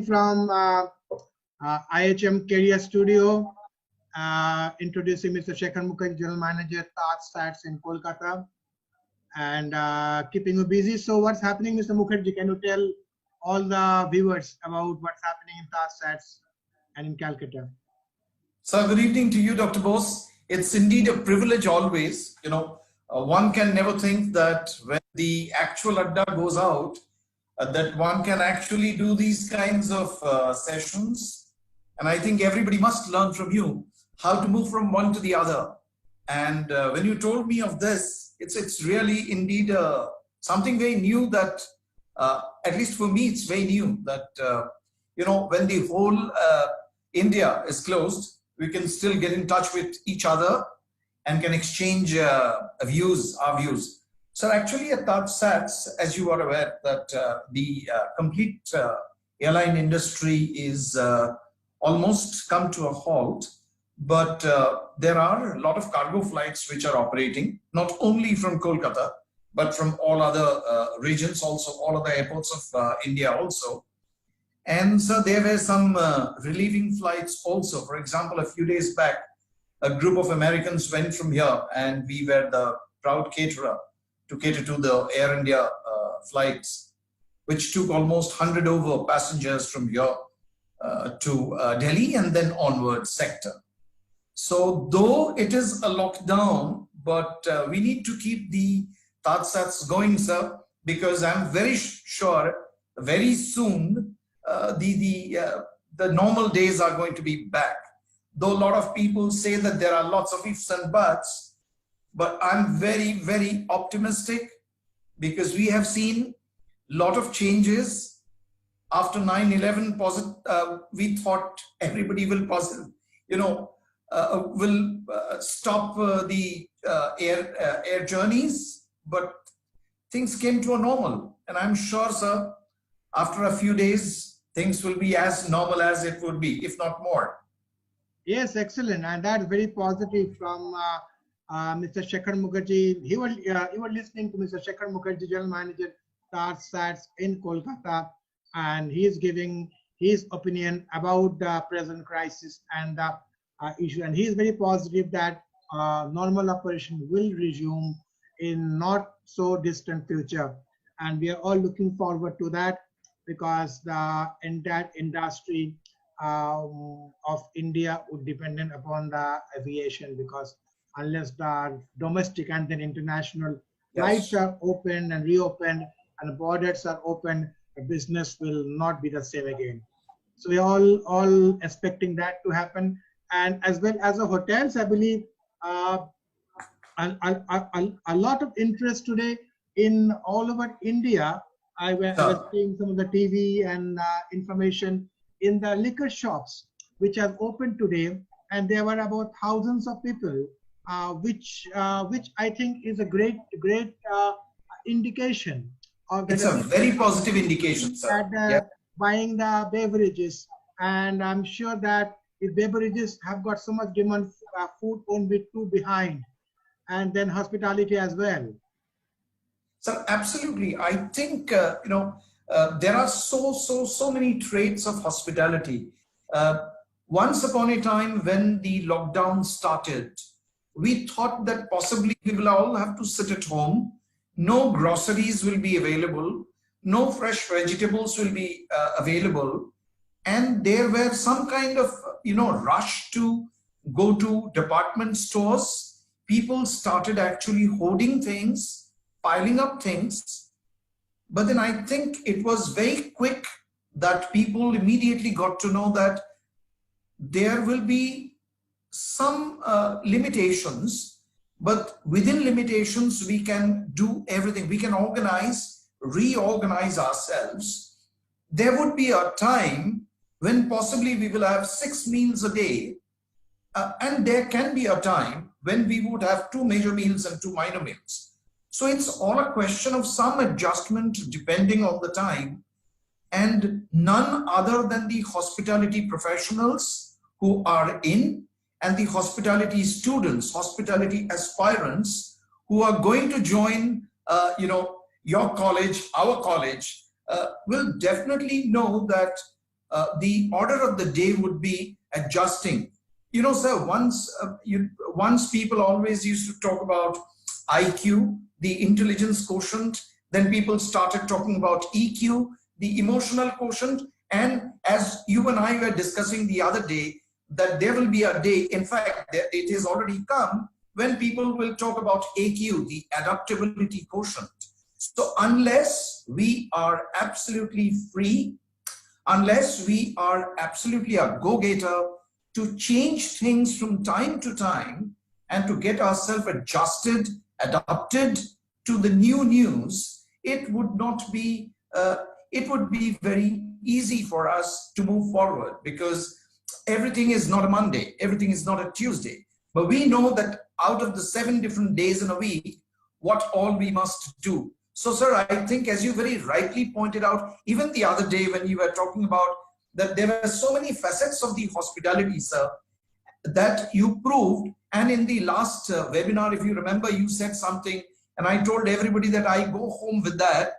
from IHM Career Studio, introducing Mr. Shekhar Mukherjee, General Manager, Taj SATS in Kolkata, and keeping you busy. So what's happening, Mr. Mukherjee? Can you tell all the viewers about what's happening in Taj SATS and in Calcutta? So good evening to you, Dr. Bose. It's indeed a privilege always. One can never think that when the actual Adda goes out, that one can actually do these kinds of sessions. And I think everybody must learn from you how to move from one to the other. And when you told me of this, it's really indeed something very new that, at least for me, it's very new that, when the whole India is closed, we can still get in touch with each other and can exchange our views. So actually at Taj SATS, as you are aware, that the complete airline industry is almost come to a halt, but there are a lot of cargo flights which are operating, not only from Kolkata, but from all other regions also, all other airports of India also. And so there were some relieving flights also. For example, a few days back, a group of Americans went from here and we were the proud caterer to cater to the Air India flights, which took almost 100 over passengers from here to Delhi and then onward sector. So though it is a lockdown, but we need to keep the Taj SATS going, sir, because I'm very sure very soon the normal days are going to be back. Though a lot of people say that there are lots of ifs and buts, but I'm very, very optimistic because we have seen a lot of changes. After 9/11, we thought everybody will stop the air journeys, but things came to a normal. And I'm sure, sir, after a few days, things will be as normal as it would be, if not more. Yes, excellent. And that's very positive from Mr. Shekhar Mukherjee. You were listening to Mr. Shekhar Mukherjee, General Manager, Taj SATS in Kolkata, and he is giving his opinion about the present crisis and the issue. And he is very positive that normal operation will resume in not so distant future. And we are all looking forward to that because the entire industry of India would dependent upon the aviation, because unless the domestic and then international flights are opened and reopened and the borders are open, the business will not be the same again. So we're all expecting that to happen. And as well as the hotels, I believe a lot of interest today in all over India. I was seeing some of the TV and information in the liquor shops, which have opened today, and there were about thousands of people, which I think is a great indication of that. It's a very positive indication, sir. That, buying the beverages, and I'm sure that if beverages have got so much demand, food won't be too behind, and then hospitality as well. Sir, absolutely. I think there are so many traits of hospitality. Once upon a time, when the lockdown started, we thought that possibly we will all have to sit at home. No groceries will be available. No fresh vegetables will be available. And there were some kind of, rush to go to department stores. People started actually hoarding things, piling up things. But then I think it was very quick that people immediately got to know that there will be some limitations, but within limitations, we can do everything. We can reorganize ourselves. There would be a time when possibly we will have 6 meals a day. And there can be a time when we would have 2 major meals and 2 minor meals. So it's all a question of some adjustment depending on the time, and none other than the hospitality professionals who are in, and the hospitality students, hospitality aspirants who are going to join, your college, our college, will definitely know that the order of the day would be adjusting. You know, sir, once people always used to talk about IQ, the intelligence quotient, then people started talking about EQ, the emotional quotient. And as you and I were discussing the other day, that there will be a day, in fact, it has already come, when people will talk about AQ, the adaptability quotient. So unless we are absolutely free, unless we are absolutely a go-getter to change things from time to time and to get ourselves adjusted, adapted to the new news, it would not be, it would be very easy for us to move forward, because everything is not a Monday, everything is not a Tuesday. But we know that out of the 7 different days in a week, what all we must do. So, sir, I think as you very rightly pointed out, even the other day when you were talking about that there were so many facets of the hospitality, sir, that you proved. And in the last webinar, if you remember, you said something, and I told everybody that I go home with that.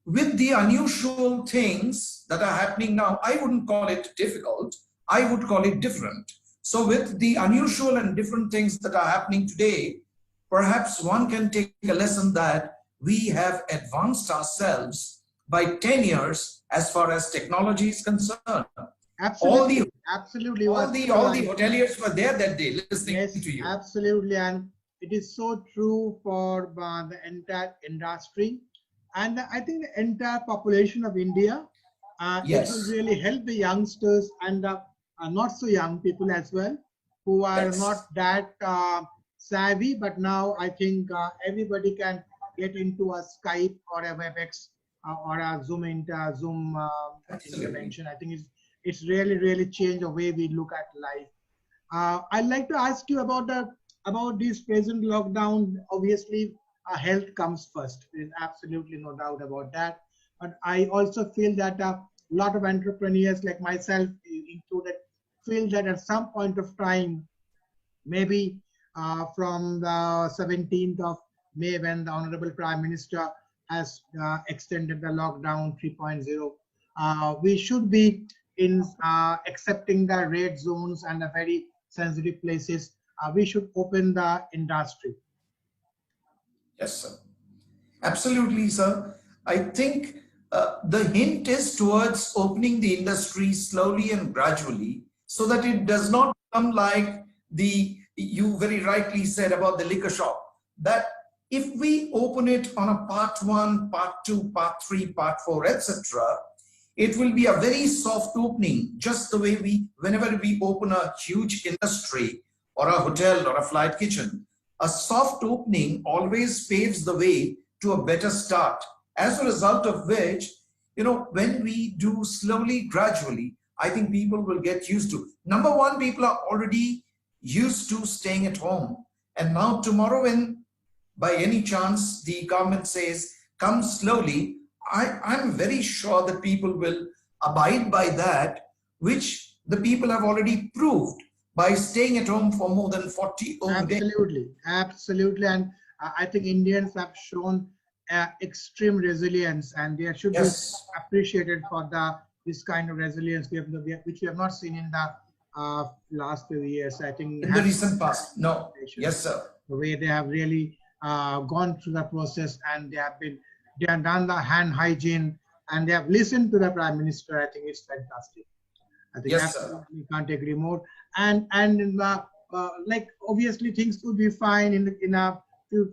With the unusual things that are happening now, I wouldn't call it difficult, I would call it different. So with the unusual and different things that are happening today, perhaps one can take a lesson that we have advanced ourselves by 10 years as far as technology is concerned. Absolutely. All the hoteliers were there that day listening to you. Absolutely. And it is so true for the entire industry. And I think the entire population of India, Yes. it will really help the youngsters and not so young people as well, who are Yes. not that savvy. But now I think everybody can get into a Skype or a WebEx or a Zoom intervention. I think it's really changed the way we look at life. I'd like to ask you about this present lockdown. Obviously, health comes first. There's absolutely no doubt about that. But I also feel that a lot of entrepreneurs like myself included feel that at some point of time, maybe from the 17th of May, when the Honorable Prime Minister has extended the lockdown 3.0, we should be in accepting the red zones and the very sensitive places. We should open the industry. Yes, sir. Absolutely, sir. I think the hint is towards opening the industry slowly and gradually, so that it does not become like you very rightly said about the liquor shop, that if we open it on a part 1, part 2, part 3, part 4, etc., it will be a very soft opening, just the way whenever we open a huge industry or a hotel or a flight kitchen, a soft opening always paves the way to a better start. As a result of which, you know, when we do slowly, gradually, I think people will get used to. Number one, people are already used to staying at home. And now tomorrow, when by any chance the government says, come slowly, I'm very sure that people will abide by that, which the people have already proved by staying at home for more than 40 days. Absolutely. And I think Indians have shown extreme resilience, and they should be appreciated for this kind of resilience which we have not seen in the last few years. I think in the recent past. No. Yes, sir. The way they have really gone through the process, and they have done the hand hygiene, and they have listened to the Prime Minister. I think it's fantastic. I think absolutely can't agree more. And like obviously things could be fine in a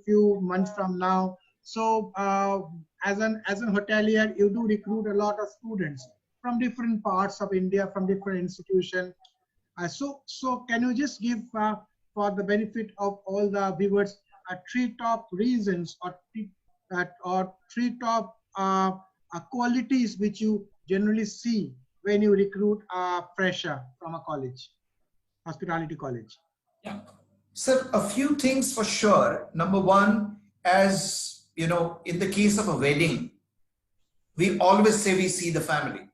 few months from now. So as an hotelier, you do recruit a lot of students from different parts of India, from different institutions. So can you just give for the benefit of all the viewers 3 top reasons or 3 top qualities which you generally see when you recruit a fresher from a college, hospitality college? Yeah, sir, a few things for sure. Number one, as you know, in the case of a wedding, we always say we see the family.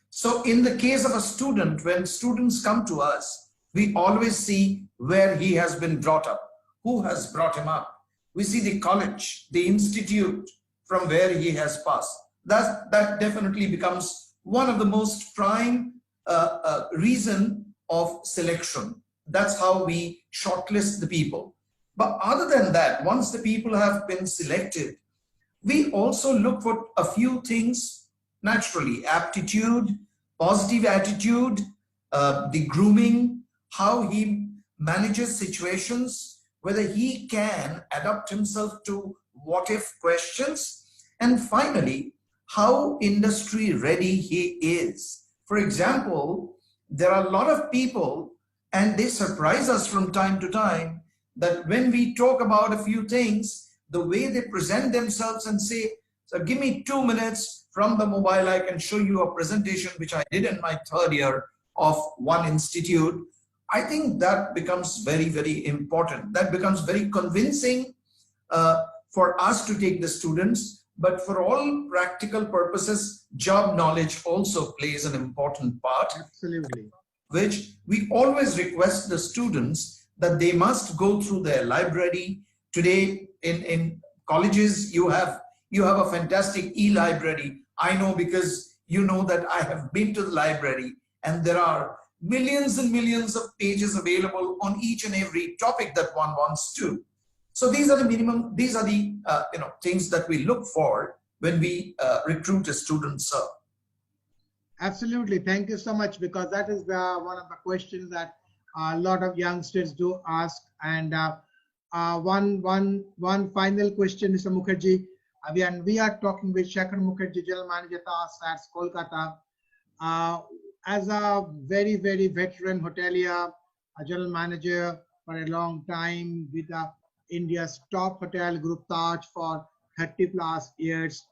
So in the case of a student, when students come to us, we always see where he has been brought up, who has brought him up. We see the college, the institute from where he has passed. That definitely becomes one of the most prime reason of selection. That's how we shortlist the people. But other than that, once the people have been selected, we also look for a few things naturally: aptitude, positive attitude, the grooming, how he manages situations, whether he can adapt himself to what if questions, and finally, how industry ready he is. For example, there are a lot of people, and they surprise us from time to time, that when we talk about a few things, the way they present themselves and say, so give me 2 minutes from the mobile, I can show you a presentation which I did in my 3rd year of one institute. I think that becomes very, very important. That becomes very convincing for us to take the students. But for all practical purposes, job knowledge also plays an important part. Absolutely. Which we always request the students that they must go through their library. Today in colleges, you have a fantastic e-library. I know because you know that I have been to the library, and there are millions and millions of pages available on each and every topic that one wants to. So these are the minimum, these are the things that we look for when we recruit a student, sir. Absolutely. Thank you so much, because that is one of the questions that a lot of youngsters do ask. And one final question, Mr. Mukherjee. Again, we are talking with Shekhar Mukherjee, General Manager, TASATS, Kolkata. As a very, very veteran hotelier, a general manager for a long time with India's top hotel group Taj for 30+ years,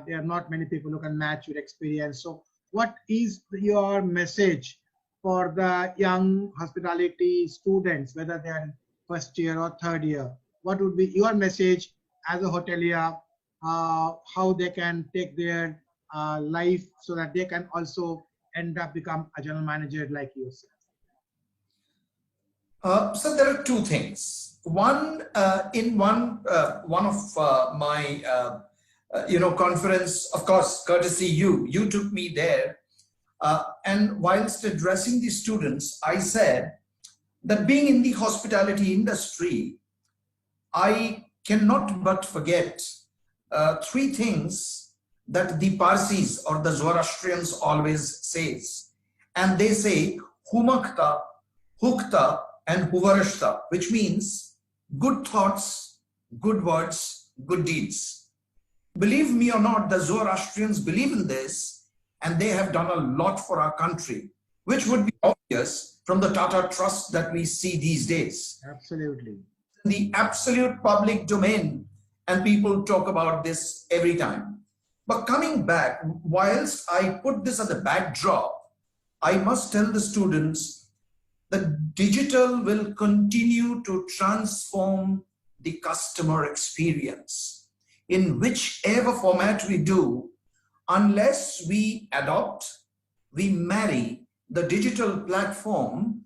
there are not many people who can match your experience. So what is your message for the young hospitality students, whether they are in 1st year or 3rd year? What would be your message as a hotelier, how they can take their life so that they can also end up become a general manager like yourself? So there are 2 things. One, in one of my conference, of course, courtesy you took me there. And whilst addressing the students, I said that being in the hospitality industry, I cannot but forget 3 things that the Parsis or the Zoroastrians always says. And they say, Humakta, Hukta, and Huvarashta, which means good thoughts, good words, good deeds. Believe me or not, the Zoroastrians believe in this, and they have done a lot for our country, which would be obvious from the Tata Trust that we see these days. Absolutely. The absolute public domain, and people talk about this every time. But coming back, whilst I put this as a backdrop, I must tell the students that digital will continue to transform the customer experience in whichever format we do, unless we adopt, we marry the digital platform.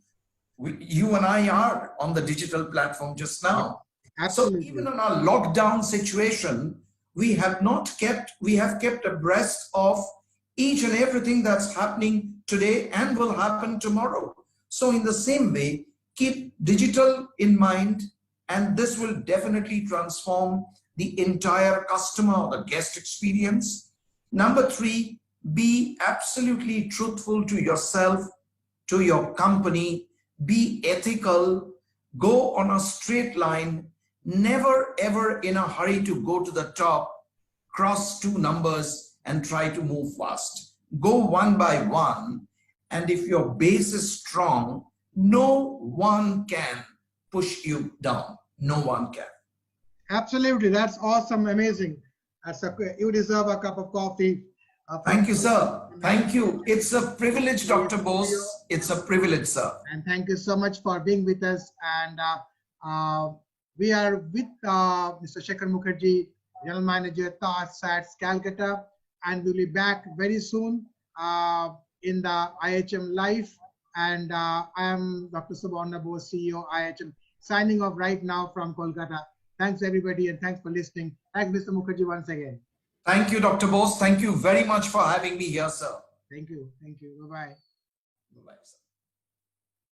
You and I are on the digital platform just now. Absolutely. So even in our lockdown situation, we have kept abreast of each and everything that's happening today and will happen tomorrow. So in the same way, keep digital in mind, and this will definitely transform the entire customer or the guest experience. Number 3, be absolutely truthful to yourself, to your company, be ethical, go on a straight line, never ever in a hurry to go to the top, cross 2 numbers and try to move fast. Go one by one, and if your base is strong, no one can push you down. No one can. Absolutely. That's awesome. Amazing. You deserve a cup of coffee. Thank you, sir. Thank you. It's a privilege, Dr. Bose. It's a privilege, sir. And thank you so much for being with us. And we are with Mr. Shekhar Mukherjee, General Manager, TASATS, Calcutta, and we'll be back very soon in the IHM Live. And I am Dr. Subarna Bose, CEO, IHM, signing off right now from Kolkata. Thanks, everybody, and thanks for listening. Thanks, Mr. Mukherjee, once again. Thank you, Dr. Bose. Thank you very much for having me here, sir. Thank you. Thank you. Bye-bye. Bye-bye, sir.